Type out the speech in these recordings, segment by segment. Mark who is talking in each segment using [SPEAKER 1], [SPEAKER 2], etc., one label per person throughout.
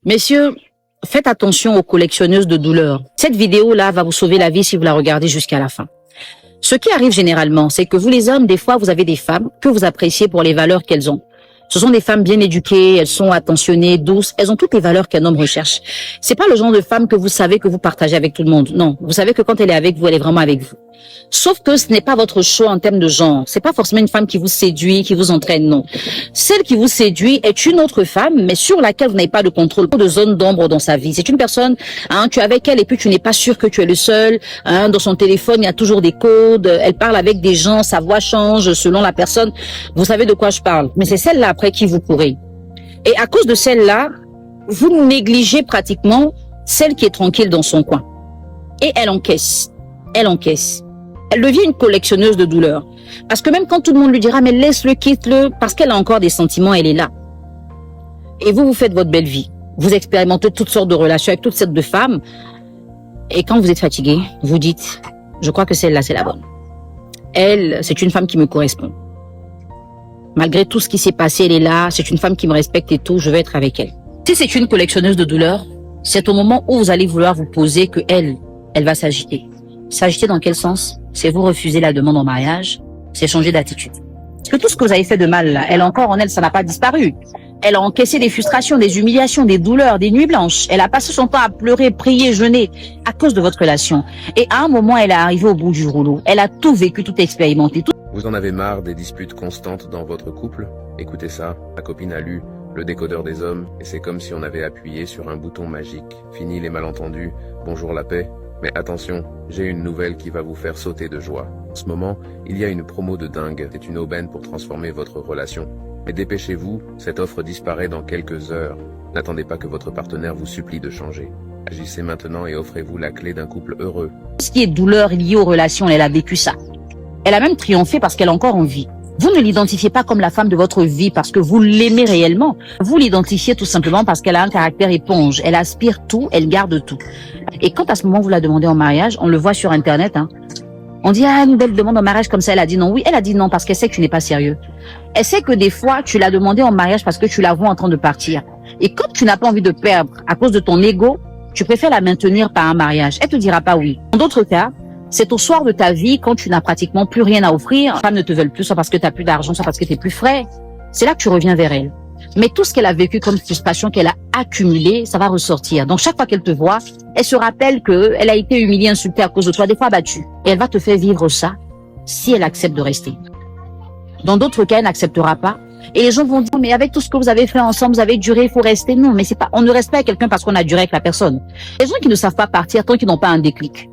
[SPEAKER 1] Messieurs, faites attention aux collectionneuses de douleurs. Cette vidéo-là va vous sauver la vie si vous la regardez jusqu'à la fin. Ce qui arrive généralement, c'est que vous les hommes, des fois, vous avez des femmes que vous appréciez pour les valeurs qu'elles ont. Ce sont des femmes bien éduquées, elles sont attentionnées, douces, elles ont toutes les valeurs qu'un homme recherche. C'est pas le genre de femme que vous savez que vous partagez avec tout le monde. Non, vous savez que quand elle est avec vous, elle est vraiment avec vous. Sauf que ce n'est pas votre choix en termes de genre. C'est pas forcément une femme qui vous séduit, qui vous entraîne, non. Celle qui vous séduit est une autre femme, mais sur laquelle vous n'avez pas de contrôle, pas de zone d'ombre dans sa vie. C'est une personne, tu es avec elle et puis tu n'es pas sûr que tu es le seul. Dans son téléphone, il y a toujours des codes. Elle parle avec des gens, sa voix change selon la personne. Vous savez de quoi je parle. Mais c'est celle-là après qui vous courez. Et à cause de celle-là, vous négligez pratiquement celle qui est tranquille dans son coin. Et elle encaisse. Elle encaisse. Elle devient une collectionneuse de douleurs. Parce que même quand tout le monde lui dira, mais laisse-le, quitte-le, parce qu'elle a encore des sentiments, elle est là. Et vous faites votre belle vie. Vous expérimentez toutes sortes de relations avec toutes sortes de femmes. Et quand vous êtes fatigué, vous dites, je crois que celle-là, c'est la bonne. Elle, c'est une femme qui me correspond. Malgré tout ce qui s'est passé, elle est là, c'est une femme qui me respecte et tout, je veux être avec elle. Si c'est une collectionneuse de douleurs, c'est au moment où vous allez vouloir vous poser que elle va s'agiter. S'agiter dans quel sens? C'est vous refuser la demande en mariage, c'est changer d'attitude. Parce que tout ce que vous avez fait de mal là, elle encore en elle, ça n'a pas disparu. Elle a encaissé des frustrations, des humiliations, des douleurs, des nuits blanches. Elle a passé son temps à pleurer, prier, jeûner à cause de votre relation. Et à un moment, elle est arrivée au bout du rouleau. Elle a tout vécu, tout expérimenté.
[SPEAKER 2] Vous en avez marre des disputes constantes dans votre couple? Écoutez ça, ma copine a lu Le décodeur des hommes et c'est comme si on avait appuyé sur un bouton magique. Fini les malentendus, bonjour la paix. Mais attention, j'ai une nouvelle qui va vous faire sauter de joie. En ce moment, il y a une promo de dingue. C'est une aubaine pour transformer votre relation. Mais dépêchez-vous, cette offre disparaît dans quelques heures. N'attendez pas que votre partenaire vous supplie de changer. Agissez maintenant et offrez-vous la clé d'un couple heureux.
[SPEAKER 1] Ce qui est douleur liée aux relations, elle a vécu ça. Elle a même triomphé parce qu'elle a encore envie. Vous ne l'identifiez pas comme la femme de votre vie parce que vous l'aimez réellement. Vous l'identifiez tout simplement parce qu'elle a un caractère éponge. Elle aspire tout, elle garde tout. Et quand à ce moment vous la demandez en mariage, on le voit sur Internet, on dit, une belle demande en mariage comme ça, elle a dit non. Oui, elle a dit non parce qu'elle sait que tu n'es pas sérieux. Elle sait que des fois, tu l'as demandé en mariage parce que tu la vois en train de partir. Et quand tu n'as pas envie de perdre à cause de ton ego, tu préfères la maintenir par un mariage. Elle te dira pas oui. Dans d'autres cas, c'est au soir de ta vie, quand tu n'as pratiquement plus rien à offrir, les femmes ne te veulent plus, soit parce que tu n'as plus d'argent, soit parce que tu es plus frais. C'est là que tu reviens vers elle. Mais tout ce qu'elle a vécu comme frustration, qu'elle a accumulé, ça va ressortir. Donc chaque fois qu'elle te voit, elle se rappelle qu'elle a été humiliée, insultée à cause de toi, des fois battue. Et elle va te faire vivre ça si elle accepte de rester. Dans d'autres cas, elle n'acceptera pas. Et les gens vont dire, mais avec tout ce que vous avez fait ensemble, vous avez duré, il faut rester. Non, mais c'est pas, on ne reste pas avec quelqu'un parce qu'on a duré avec la personne. Les gens qui ne savent pas partir tant qu'ils n'ont pas un déclic.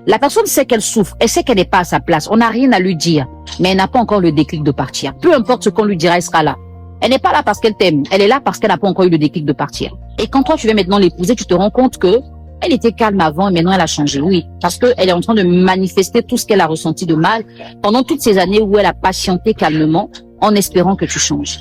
[SPEAKER 1] La personne sait qu'elle souffre, elle sait qu'elle n'est pas à sa place. On n'a rien à lui dire, mais elle n'a pas encore le déclic de partir. Peu importe ce qu'on lui dira, elle sera là. Elle n'est pas là parce qu'elle t'aime, elle est là parce qu'elle n'a pas encore eu le déclic de partir. Et quand toi tu veux maintenant l'épouser, tu te rends compte que elle était calme avant et maintenant elle a changé. Oui, parce qu'elle est en train de manifester tout ce qu'elle a ressenti de mal pendant toutes ces années où elle a patienté calmement en espérant que tu changes.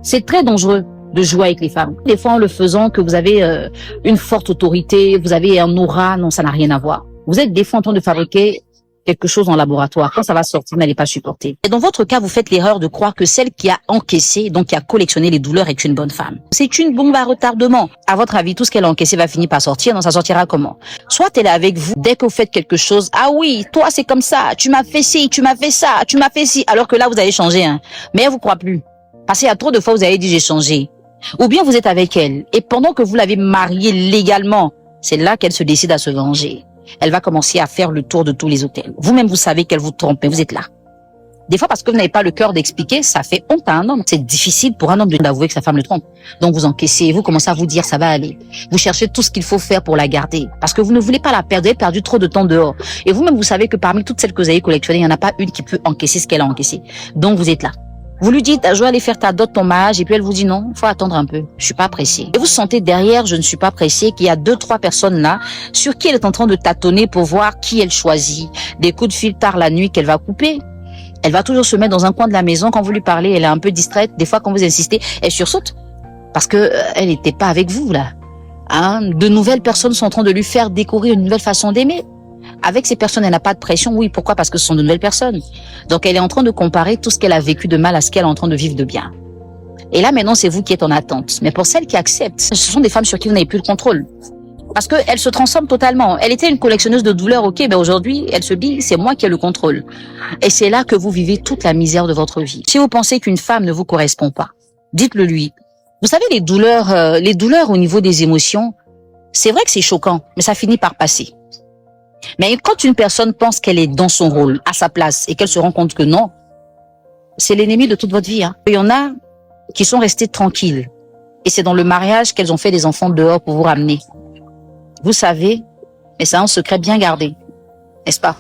[SPEAKER 1] C'est très dangereux de jouer avec les femmes. Des fois en le faisant que vous avez une forte autorité, vous avez un aura, non, ça n'a rien à voir. Vous êtes des fois en train de fabriquer quelque chose en laboratoire. Quand ça va sortir, vous n'allez pas supporter. Et dans votre cas, vous faites l'erreur de croire que celle qui a encaissé, donc qui a collectionné les douleurs, est une bonne femme. C'est une bombe à retardement. À votre avis, tout ce qu'elle a encaissé va finir par sortir. Non, ça sortira comment? Soit elle est avec vous, dès que vous faites quelque chose, ah oui, toi c'est comme ça, tu m'as fait ci, tu m'as fait ça, tu m'as fait ci, alors que là vous avez changé. Mais elle vous croit plus. Parce qu'il y a trop de fois vous avez dit j'ai changé. Ou bien vous êtes avec elle, et pendant que vous l'avez mariée légalement, c'est là qu'elle se décide à se venger. Elle va commencer à faire le tour de tous les hôtels. Vous-même, vous savez qu'elle vous trompe, mais vous êtes là. Des fois, parce que vous n'avez pas le cœur d'expliquer, ça fait honte à un homme. C'est difficile pour un homme d'avouer que sa femme le trompe. Donc, vous encaissez, vous commencez à vous dire, ça va aller. Vous cherchez tout ce qu'il faut faire pour la garder. Parce que vous ne voulez pas la perdre. Vous avez perdu trop de temps dehors. Et vous-même, vous savez que parmi toutes celles que vous avez collectionnées, il n'y en a pas une qui peut encaisser ce qu'elle a encaissé. Donc, vous êtes là. Vous lui dites, je vais aller faire ta dot, ton mariage, et puis elle vous dit non, faut attendre un peu, je suis pas pressée. Et vous sentez derrière, je ne suis pas pressée, qu'il y a 2-3 personnes là, sur qui elle est en train de tâtonner pour voir qui elle choisit. Des coups de fil tard la nuit qu'elle va couper. Elle va toujours se mettre dans un coin de la maison, quand vous lui parlez, elle est un peu distraite. Des fois, quand vous insistez, elle sursaute. Parce que elle n'était pas avec vous, là. De nouvelles personnes sont en train de lui faire découvrir une nouvelle façon d'aimer. Avec ces personnes, elle n'a pas de pression. Oui, pourquoi? Parce que ce sont de nouvelles personnes. Donc, elle est en train de comparer tout ce qu'elle a vécu de mal à ce qu'elle est en train de vivre de bien. Et là, maintenant, c'est vous qui êtes en attente. Mais pour celles qui acceptent, ce sont des femmes sur qui vous n'avez plus le contrôle. Parce qu'elle se transforme totalement. Elle était une collectionneuse de douleurs, ok, mais aujourd'hui, elle se dit, c'est moi qui ai le contrôle. Et c'est là que vous vivez toute la misère de votre vie. Si vous pensez qu'une femme ne vous correspond pas, dites-le lui. Vous savez, les douleurs au niveau des émotions, c'est vrai que c'est choquant, mais ça finit par passer. Mais quand une personne pense qu'elle est dans son rôle, à sa place, et qu'elle se rend compte que non, c'est l'ennemi de toute votre vie. Hein. Il y en a qui sont restés tranquilles. Et c'est dans le mariage qu'elles ont fait des enfants dehors pour vous ramener. Vous savez, mais c'est un secret bien gardé, n'est-ce pas?